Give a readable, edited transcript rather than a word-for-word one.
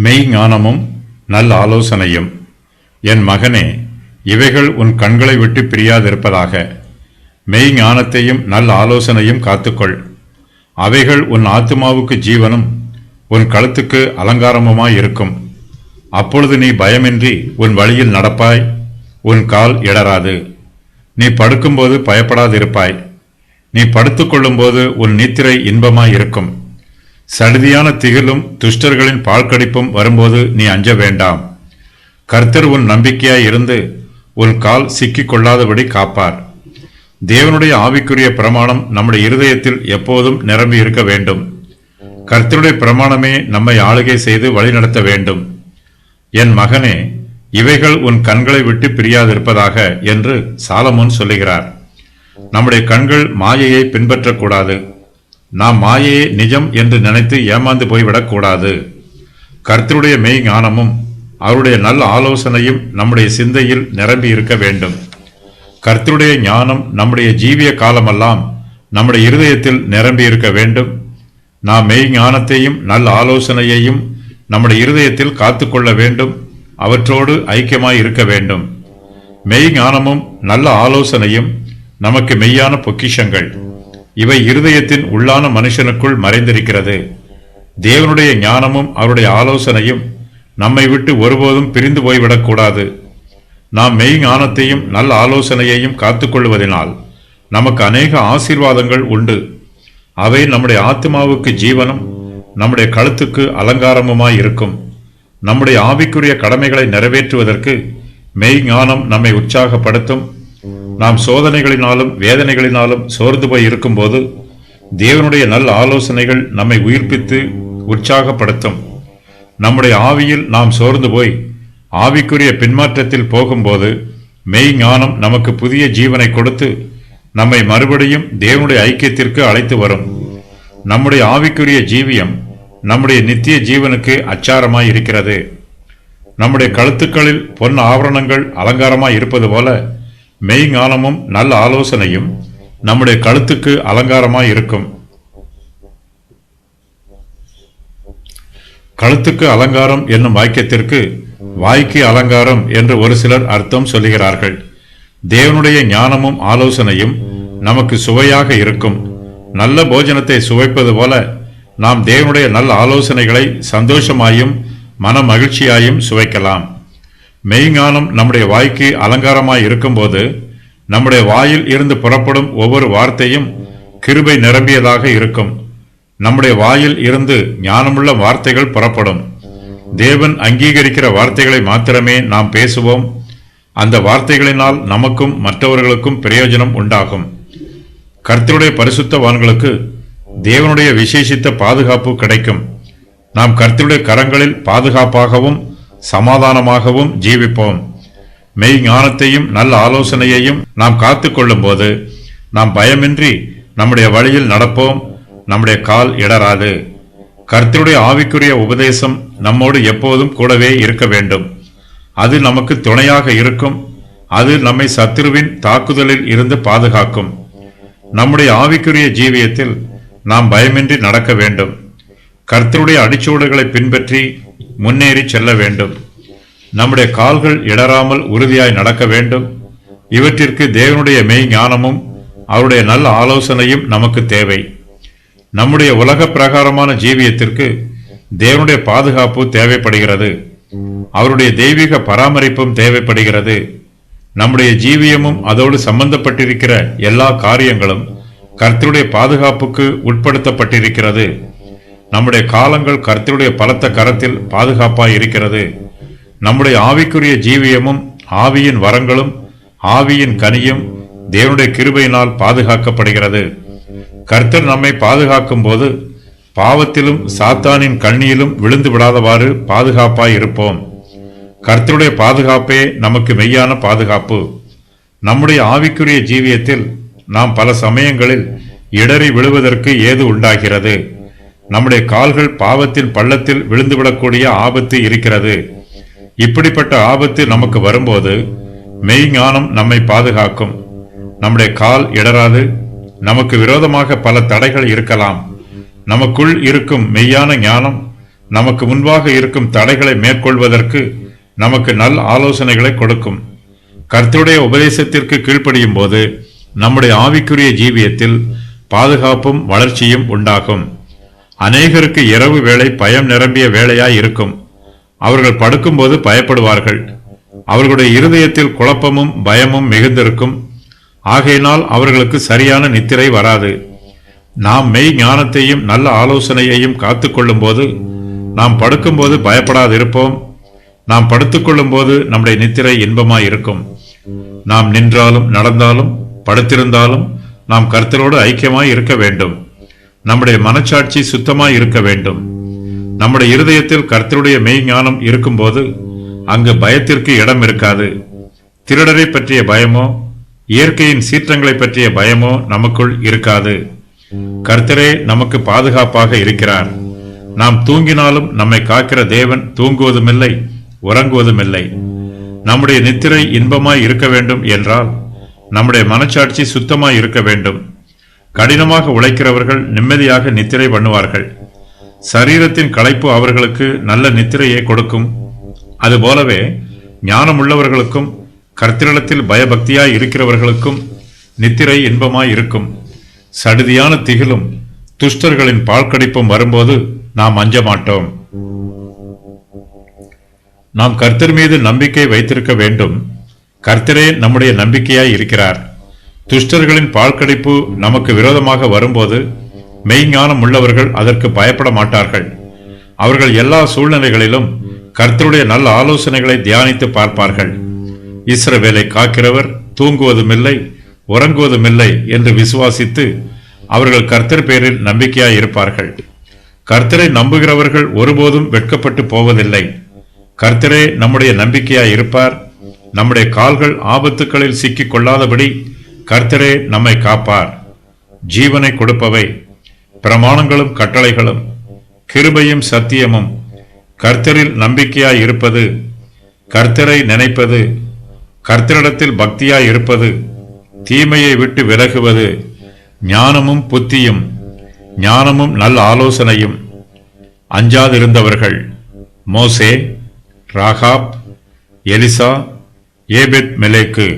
மெய் ஞானமும் நல் ஆலோசனையும். என் மகனே, இவைகள் உன் கண்களை விட்டு பிரியாதிருப்பதாக. மெய் ஞானத்தையும் நல் ஆலோசனையும் காத்துக்கொள். அவைகள் உன் ஆத்துமாவுக்கு ஜீவனும் உன் கழுத்துக்கு அலங்காரமுமாயிருக்கும். அப்பொழுது நீ பயமின்றி உன் வழியில் நடப்பாய், உன் கால் இடராது. நீ படுக்கும்போது பயப்படாதிருப்பாய். நீ படுத்துக்கொள்ளும்போது உன் நித்திரை இன்பமாயிருக்கும். சடுதியான திகிலும் துஷ்டர்களின் பாழ்கடிப்பும் வரும்போது நீ அஞ்ச வேண்டாம். கர்த்தர் உன் நம்பிக்கையாய் இருந்து உன் கால் சிக்கிக் கொள்ளாதபடி காப்பார். தேவனுடைய ஆவிக்குரிய பிரமாணம் நம்முடைய இருதயத்தில் எப்போதும் நிரம்பி இருக்க வேண்டும். கர்த்தருடைய பிரமாணமே நம்மை ஆளுகை செய்து வழிநடத்த வேண்டும். என் மகனே, இவைகள் உன் கண்களை விட்டு பிரியாதிருப்பதாக என்று சாலமோன் சொல்லுகிறார். நம்முடைய கண்கள் மாயையை பின்பற்றக்கூடாது. நாம் மாயையை நிஜம் என்று நினைத்து ஏமாந்து போய்விடக்கூடாது. கர்த்தருடைய மெய் ஞானமும் அவருடைய நல்ல ஆலோசனையும் நம்முடைய சிந்தையில் நிரம்பி இருக்க வேண்டும். கர்த்தருடைய ஞானம் நம்முடைய ஜீவிய காலமெல்லாம் நம்முடைய இருதயத்தில் நிரம்பி இருக்க வேண்டும். நாம் மெய் ஞானத்தையும் நல்ல ஆலோசனையையும் நம்முடைய இருதயத்தில் காத்துக்கொள்ள வேண்டும். அவற்றோடு ஐக்கியமாய் இருக்க வேண்டும். மெய் ஞானமும் நல்ல ஆலோசனையும் நமக்கு மெய்யான பொக்கிஷங்கள். இவை இருதயத்தின் உள்ளான மனுஷனுக்குள் மறைந்திருக்கிறது. தேவனுடைய ஞானமும் அவருடைய ஆலோசனையும் நம்மை விட்டு ஒருபோதும் பிரிந்து போய்விடக்கூடாது. நாம் மெய் ஞானத்தையும் நல்ல ஆலோசனையையும் காத்துக்கொள்வதனால் நமக்கு அநேக ஆசீர்வாதங்கள் உண்டு. அவை நம்முடைய ஆத்மாவுக்கு ஜீவனும் நம்முடைய கழுத்துக்கு அலங்காரமுமாய் இருக்கும். நம்முடைய ஆவிக்குரிய கடமைகளை நிறைவேற்றுவதற்கு மெய் ஞானம் நம்மை உற்சாகப்படுத்தும். நாம் சோதனைகளினாலும் வேதனைகளினாலும் சோர்ந்து போய் இருக்கும்போது தேவனுடைய நல்ல ஆலோசனைகள் நம்மை உயிர்ப்பித்து உற்சாகப்படுத்தும். நம்முடைய ஆவியில் நாம் சோர்ந்து போய் ஆவிக்குரிய பின்மாற்றத்தில் போகும்போது மெய் ஞானம் நமக்கு புதிய ஜீவனை கொடுத்து நம்மை மறுபடியும் தேவனுடைய ஐக்கியத்திற்கு அழைத்து வரும். நம்முடைய ஆவிக்குரிய ஜீவியம் நம்முடைய நித்திய ஜீவனுக்கு அச்சாரமாய் இருக்கிறது. நம்முடைய கழுத்துக்களில் பொன் ஆபரணங்கள் அலங்காரமாய் இருப்பது போல மெய் ஞானமும் நல்ல ஆலோசனையும் நம்முடைய கழுத்துக்கு அலங்காரமாய் இருக்கும். கழுத்துக்கு அலங்காரம் என்னும் வாக்கியத்திற்கு வாய்க்கு அலங்காரம் என்று ஒரு சிலர் அர்த்தம் சொல்லுகிறார்கள். தேவனுடைய ஞானமும் ஆலோசனையும் நமக்கு சுவையாக இருக்கும். நல்ல போஜனத்தை சுவைப்பது போல நாம் தேவனுடைய நல்ல ஆலோசனைகளை சந்தோஷமாயும் மன மகிழ்ச்சியாயும் சுவைக்கலாம். மெய்ஞானம் நம்முடைய வாய்க்கு அலங்காரமாய் இருக்கும்போது நம்முடைய வாயில் இருந்து புறப்படும் ஒவ்வொரு வார்த்தையும் கிருபை நிரம்பியதாக இருக்கும். நம்முடைய வாயில் இருந்து ஞானமுள்ள வார்த்தைகள் புறப்படும். தேவன் அங்கீகரிக்கிற வார்த்தைகளை மாத்திரமே நாம் பேசுவோம். அந்த வார்த்தைகளினால் நமக்கும் மற்றவர்களுக்கும் பிரயோஜனம் உண்டாகும். கர்த்தருடைய பரிசுத்தவான்களுக்கு தேவனுடைய விசேஷித்த பாதுகாப்பு கிடைக்கும். நாம் கர்த்தருடைய கரங்களில் பாதுகாப்பாகவும் சமாதானமாகவும் ஜீவிப்போம். மெய் ஞானத்தையும் நல்ல ஆலோசனையையும் நாம் காத்து கொள்ளும் போது நாம் பயமின்றி நம்முடைய வழியில் நடப்போம். நம்முடைய கால் இடராது. கர்த்தருடைய ஆவிக்குரிய உபதேசம் நம்மோடு எப்போதும் கூடவே இருக்க வேண்டும். அது நமக்கு துணையாக இருக்கும். அது நம்மை சத்துருவின் தாக்குதலில் இருந்து பாதுகாக்கும். நம்முடைய ஆவிக்குரிய ஜீவியத்தில் நாம் பயமின்றி நடக்க வேண்டும். கர்த்தருடைய அடிச்சுவடுகளை பின்பற்றி முன்னேறி செல்ல வேண்டும். நம்முடைய கால்கள் இடராமல் உறுதியாய் நடக்க வேண்டும். இவற்றிற்கு தேவனுடைய மெய் ஞானமும் அவருடைய நல்ல ஆலோசனையும் நமக்கு தேவை. நம்முடைய உலக பிரகாரமான ஜீவியத்திற்கு தேவனுடைய பாதுகாப்பு தேவைப்படுகிறது. அவருடைய தெய்வீக பராமரிப்பும் தேவைப்படுகிறது. நம்முடைய ஜீவியமும் அதோடு சம்பந்தப்பட்டிருக்கிற எல்லா காரியங்களும் கர்த்தருடைய பாதுகாப்புக்கு உட்படுத்தப்பட்டிருக்கிறது. நம்முடைய காலங்கள் கர்த்தருடைய பலத்த கரத்தில் பாதுகாப்பாய் இருக்கிறது. நம்முடைய ஆவிக்குரிய ஜீவியமும் ஆவியின் வரங்களும் ஆவியின் கனியும் தேவனுடைய கிருபையினால் பாதுகாக்கப்படுகிறது. கர்த்தர் நம்மை பாதுகாக்கும் போது பாவத்திலும் சாத்தானின் கண்ணியிலும் விழுந்து விடாதவாறு பாதுகாப்பாய் இருப்போம். கர்த்தருடைய பாதுகாப்பே நமக்கு மெய்யான பாதுகாப்பு. நம்முடைய ஆவிக்குரிய ஜீவியத்தில் நாம் பல சமயங்களில் இடறி விழுவதற்கு ஏது உண்டாகிறது. நம்முடைய கால்கள் பாவத்தின் பள்ளத்தில் விழுந்துவிடக்கூடிய ஆபத்து இருக்கிறது. இப்படிப்பட்ட ஆபத்து நமக்கு வரும்போது மெய் ஞானம் நம்மை பாதுகாக்கும். நம்முடைய கால் இடராது. நமக்கு விரோதமாக பல தடைகள் இருக்கலாம். நமக்குள் இருக்கும் மெய்யான ஞானம் நமக்கு முன்பாக இருக்கும் தடைகளை மேற்கொள்வதற்கு நமக்கு நல் ஆலோசனைகளை கொடுக்கும். கர்த்தருடைய உபதேசத்திற்கு கீழ்ப்படியும் போது நம்முடைய ஆவிக்குரிய ஜீவியத்தில் பாதுகாப்பும் வளர்ச்சியும் உண்டாகும். அநேகருக்கு இரவு வேளை பயம் நிரம்பிய வேளையாய் இருக்கும். அவர்கள் படுக்கும்போது பயப்படுவார்கள். அவர்களுடைய இருதயத்தில் குழப்பமும் பயமும் மிகுந்திருக்கும். ஆகையினால் அவர்களுக்கு சரியான நித்திரை வராது. நாம் மெய் ஞானத்தையும் நல்ல ஆலோசனையையும் காத்துக்கொள்ளும் போது நாம் படுக்கும்போது பயப்படாதிருப்போம். நாம் படுத்துக்கொள்ளும் போது நம்முடைய நித்திரை இன்பமாய் இருக்கும். நாம் நின்றாலும் நடந்தாலும் படுத்திருந்தாலும் நாம் கர்த்தரோடு ஐக்கியமாய் இருக்க வேண்டும். நம்முடைய மனச்சாட்சி சுத்தமாய் இருக்க வேண்டும். நம்முடைய இருதயத்தில் கர்த்தருடைய மெய் ஞானம் இருக்கும்போது அங்கு பயத்திற்கு இடம் இருக்காது. திருடரை பற்றிய பயமோ இயற்கையின் சீற்றங்களை பற்றிய பயமோ நமக்குள் இருக்காது. கர்த்தரே நமக்கு பாதுகாப்பாக இருக்கிறார். நாம் தூங்கினாலும் நம்மை காக்கிற தேவன் தூங்குவதுமில்லை, உறங்குவதுமில்லை. நம்முடைய நித்திரை இன்பமாய் இருக்க வேண்டும் என்றால் நம்முடைய மனச்சாட்சி சுத்தமாய் இருக்க வேண்டும். கடினமாக உழைக்கிறவர்கள் நிம்மதியாக நித்திரை பண்ணுவார்கள். சரீரத்தின் களைப்பு அவர்களுக்கு நல்ல நித்திரையை கொடுக்கும். அதுபோலவே ஞானமுள்ளவர்களுக்கும் கர்த்தரிடத்தில் பயபக்தியாய் இருக்கிறவர்களுக்கும் நித்திரை இன்பமாய் இருக்கும். சடுதியான திகிலும் துஷ்டர்களின் பாழ்கடிப்பும் வரும்போது நாம் அஞ்ச மாட்டோம். நாம் கர்த்தர் மீது நம்பிக்கை வைத்திருக்க வேண்டும். கர்த்தரே நம்முடைய நம்பிக்கையாய் இருக்கிறார். துஷ்டர்களின் பாழ்கடிப்பு நமக்கு விரோதமாக வரும்போது மெய்ஞானம் உள்ளவர்கள் அதற்கு பயப்பட மாட்டார்கள். அவர்கள் எல்லா சூழ்நிலைகளிலும் கர்த்தருடைய நல்ல ஆலோசனைகளை தியானித்து பார்ப்பார்கள். இஸ்ரவேலை காக்கிறவர் தூங்குவதுமில்லை, உறங்குவதுமில்லை என்று விசுவாசித்து அவர்கள் கர்த்தர் பேரில் நம்பிக்கையாய் இருப்பார்கள். கர்த்தரை நம்புகிறவர்கள் ஒருபோதும் வெட்கப்பட்டு போவதில்லை. கர்த்தரே நம்முடைய நம்பிக்கையாய் இருப்பார். நம்முடைய கால்கள் ஆபத்துக்களில் சிக்கிக் கொள்ளாதபடி கர்த்தரே நம்மை காப்பார். ஜீவனை கொடுப்பவை பிரமாணங்களும் கட்டளைகளும் கிருபையும் சத்தியமும், கர்த்தரில் நம்பிக்கையாய் இருப்பது, கர்த்தரை நினைப்பது, கர்த்தரிடத்தில் பக்தியாய் இருப்பது, தீமையை விட்டு விலகுவது, ஞானமும் புத்தியும், ஞானமும் நல்ல ஆலோசனையும். அஞ்சாதிருந்தவர்கள் மோசே, ராகாப், எலிசா, ஏபெத் மெலேக்கு.